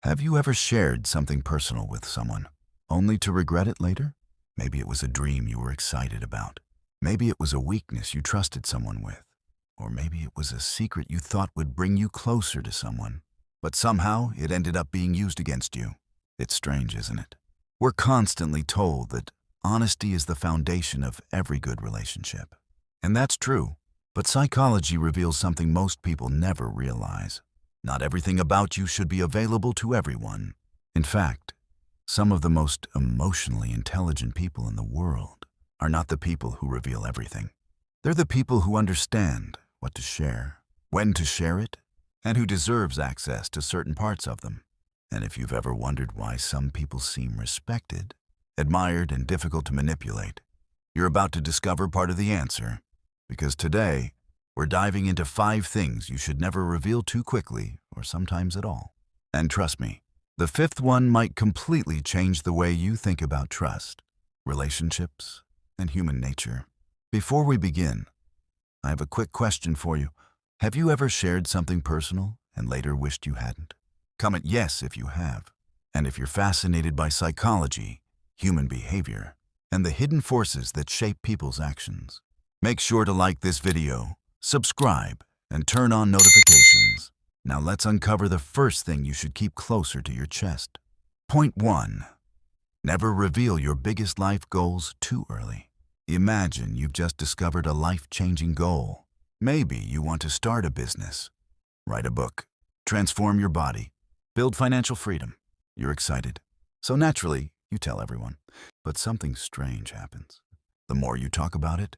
Have you ever shared something personal with someone, only to regret it later? Maybe it was a dream you were excited about. Maybe it was a weakness you trusted someone with. Or maybe it was a secret you thought would bring you closer to someone. But somehow it ended up being used against you. It's strange, isn't it? We're constantly told that honesty is the foundation of every good relationship. And that's true. But psychology reveals something most people never realize. Not everything about you should be available to everyone. In fact, some of the most emotionally intelligent people in the world are not the people who reveal everything. They're the people who understand what to share, when to share it, and who deserves access to certain parts of them. And if you've ever wondered why some people seem respected, admired, and difficult to manipulate, you're about to discover part of the answer. Because today, we're diving into 5 things you should never reveal too quickly or sometimes at all. And trust me, the 5th one might completely change the way you think about trust, relationships, and human nature. Before we begin, I have a quick question for you. Have you ever shared something personal and later wished you hadn't? Comment yes if you have. And if you're fascinated by psychology, human behavior, and the hidden forces that shape people's actions, make sure to like this video, subscribe, and turn on notifications. Now let's uncover the first thing you should keep closer to your chest. Point 1. Never reveal your biggest life goals too early. Imagine you've just discovered a life-changing goal. Maybe you want to start a business, write a book, transform your body, build financial freedom. You're excited. So naturally, you tell everyone. But something strange happens. The more you talk about it,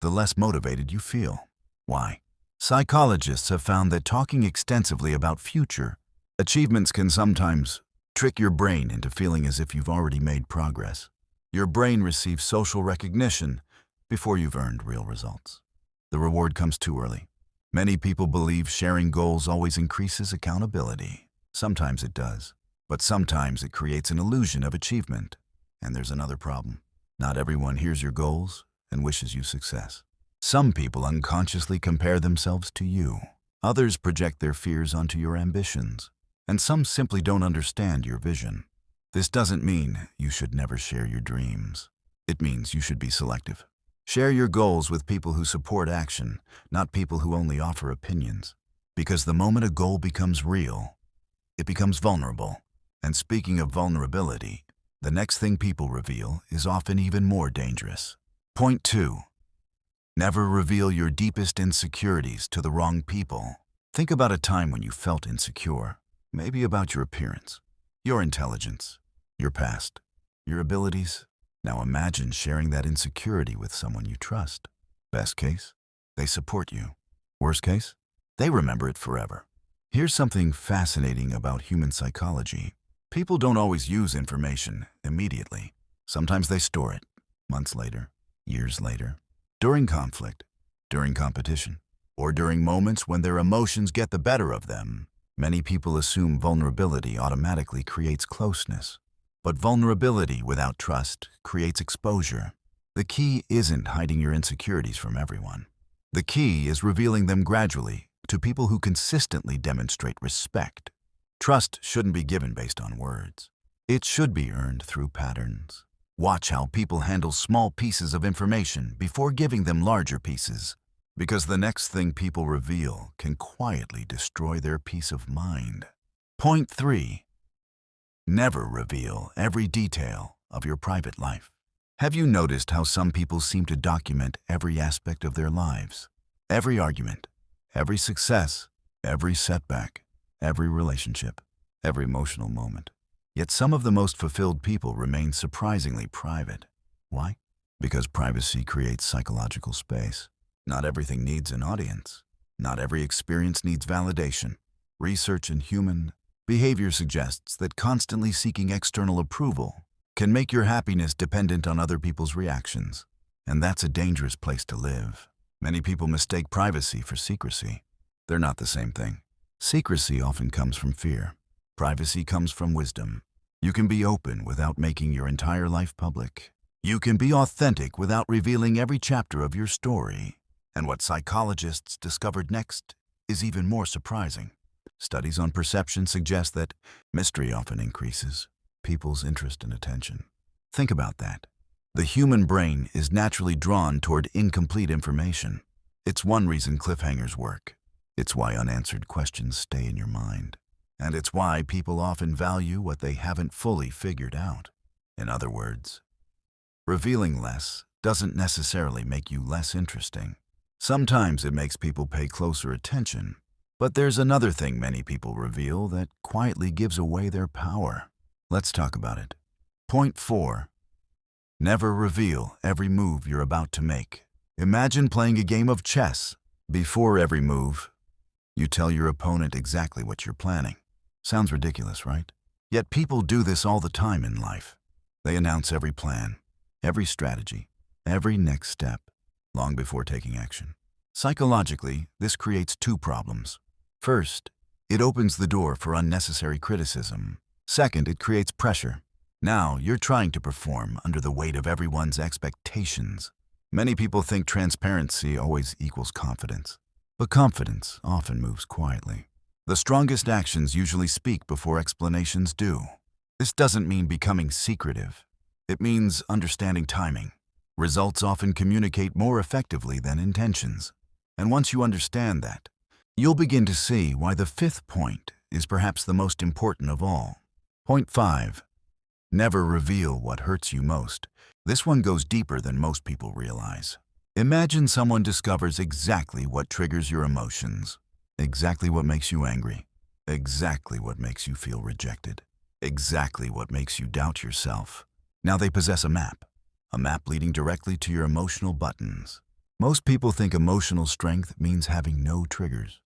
the less motivated you feel. Why? Psychologists have found that talking extensively about future achievements can sometimes trick your brain into feeling as if you've already made progress. Your brain receives social recognition before you've earned real results. The reward comes too early. Many people believe sharing goals always increases accountability. Sometimes it does, but sometimes it creates an illusion of achievement. And there's another problem. Not everyone hears your goals and wishes you success. Some people unconsciously compare themselves to you. Others project their fears onto your ambitions. And some simply don't understand your vision. This doesn't mean you should never share your dreams. It means you should be selective. Share your goals with people who support action, not people who only offer opinions. Because the moment a goal becomes real, it becomes vulnerable. And speaking of vulnerability, the next thing people reveal is often even more dangerous. Point 2. Never reveal your deepest insecurities to the wrong people. Think about a time when you felt insecure. Maybe about your appearance, your intelligence, your past, your abilities. Now imagine sharing that insecurity with someone you trust. Best case, they support you. Worst case, they remember it forever. Here's something fascinating about human psychology. People don't always use information immediately. Sometimes they store it, months later, years later, during conflict, during competition, or during moments when their emotions get the better of them. Many people assume vulnerability automatically creates closeness. But vulnerability without trust creates exposure. The key isn't hiding your insecurities from everyone. The key is revealing them gradually to people who consistently demonstrate respect. Trust shouldn't be given based on words. It should be earned through patterns. Watch how people handle small pieces of information before giving them larger pieces. Because the next thing people reveal can quietly destroy their peace of mind. Point 3. Never reveal every detail of your private life. Have you noticed how some people seem to document every aspect of their lives? Every argument, every success, every setback, every relationship, every emotional moment. Yet some of the most fulfilled people remain surprisingly private. Why? Because privacy creates psychological space. Not everything needs an audience. Not every experience needs validation. Research in human behavior suggests that constantly seeking external approval can make your happiness dependent on other people's reactions. And that's a dangerous place to live. Many people mistake privacy for secrecy. They're not the same thing. Secrecy often comes from fear. Privacy comes from wisdom. You can be open without making your entire life public. You can be authentic without revealing every chapter of your story. And what psychologists discovered next is even more surprising. Studies on perception suggest that mystery often increases people's interest and attention. Think about that. The human brain is naturally drawn toward incomplete information. It's one reason cliffhangers work. It's why unanswered questions stay in your mind. And it's why people often value what they haven't fully figured out. In other words, revealing less doesn't necessarily make you less interesting. Sometimes it makes people pay closer attention. But there's another thing many people reveal that quietly gives away their power. Let's talk about it. Point 4. Never reveal every move you're about to make. Imagine playing a game of chess. Before every move, you tell your opponent exactly what you're planning. Sounds ridiculous, right? Yet people do this all the time in life. They announce every plan, every strategy, every next step, long before taking action. Psychologically, this creates two problems. First, it opens the door for unnecessary criticism. Second, it creates pressure. Now, you're trying to perform under the weight of everyone's expectations. Many people think transparency always equals confidence, but confidence often moves quietly. The strongest actions usually speak before explanations do. This doesn't mean becoming secretive. It means understanding timing. Results often communicate more effectively than intentions. And once you understand that, you'll begin to see why the fifth point is perhaps the most important of all. Point 5. Never reveal what hurts you most. This one goes deeper than most people realize. Imagine someone discovers exactly what triggers your emotions, exactly what makes you angry, exactly what makes you feel rejected, exactly what makes you doubt yourself. Now they possess a map leading directly to your emotional buttons. Most people think emotional strength means having no triggers.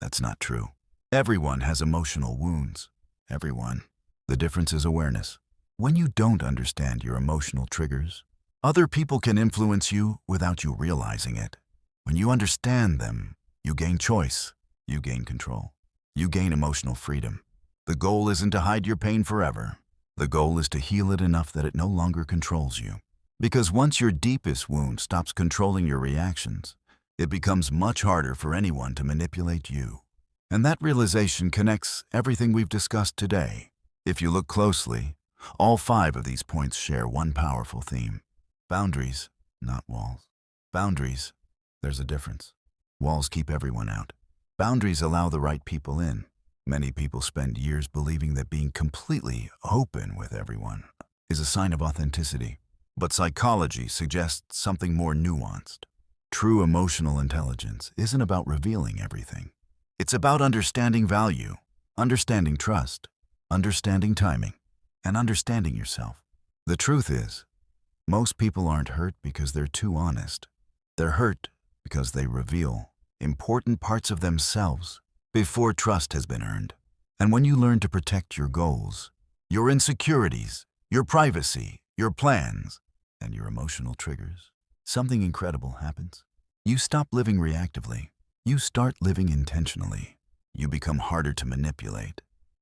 That's not true. Everyone has emotional wounds. Everyone. The difference is awareness. When you don't understand your emotional triggers, other people can influence you without you realizing it. When you understand them, you gain choice, you gain control, you gain emotional freedom. The goal isn't to hide your pain forever. The goal is to heal it enough that it no longer controls you. Because once your deepest wound stops controlling your reactions, it becomes much harder for anyone to manipulate you. And that realization connects everything we've discussed today. If you look closely, all 5 of these points share one powerful theme. Boundaries, not walls. Boundaries, there's a difference. Walls keep everyone out. Boundaries allow the right people in. Many people spend years believing that being completely open with everyone is a sign of authenticity. But psychology suggests something more nuanced. True emotional intelligence isn't about revealing everything. It's about understanding value, understanding trust, understanding timing, and understanding yourself. The truth is, most people aren't hurt because they're too honest. They're hurt because they reveal important parts of themselves before trust has been earned. And when you learn to protect your goals, your insecurities, your privacy, your plans, and your emotional triggers, something incredible happens. You stop living reactively. You start living intentionally. You become harder to manipulate,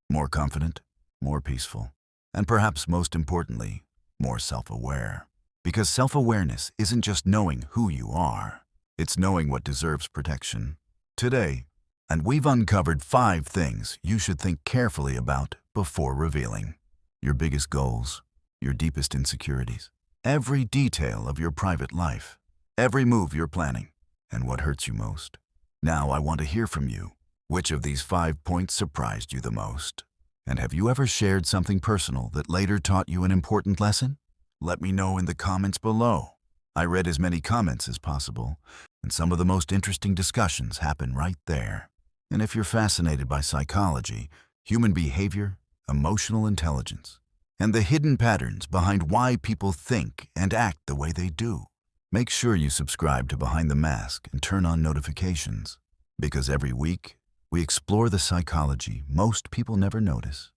more confident, more peaceful, and perhaps most importantly, more self-aware. Because self-awareness isn't just knowing who you are, it's knowing what deserves protection. Today, and we've uncovered 5 things you should think carefully about before revealing. Your biggest goals, your deepest insecurities, every detail of your private life, every move you're planning, and what hurts you most. Now I want to hear from you. Which of these 5 points surprised you the most? And have you ever shared something personal that later taught you an important lesson? Let me know in the comments below. I read as many comments as possible, and some of the most interesting discussions happen right there. And if you're fascinated by psychology, human behavior, emotional intelligence, and the hidden patterns behind why people think and act the way they do, make sure you subscribe to Behind the Mask and turn on notifications, because every week, we explore the psychology most people never notice.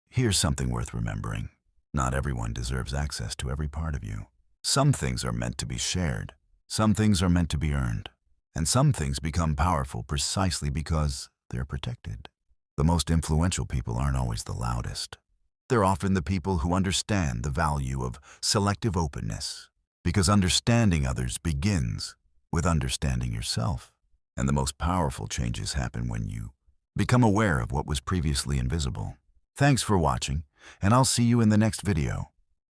Here's something worth remembering. Not everyone deserves access to every part of you. Some things are meant to be shared. Some things are meant to be earned. And some things become powerful precisely because they're protected. The most influential people aren't always the loudest. They're often the people who understand the value of selective openness, because understanding others begins with understanding yourself. And the most powerful changes happen when you Become aware of what was previously invisible. Thanks for watching, and I'll see you in the next video.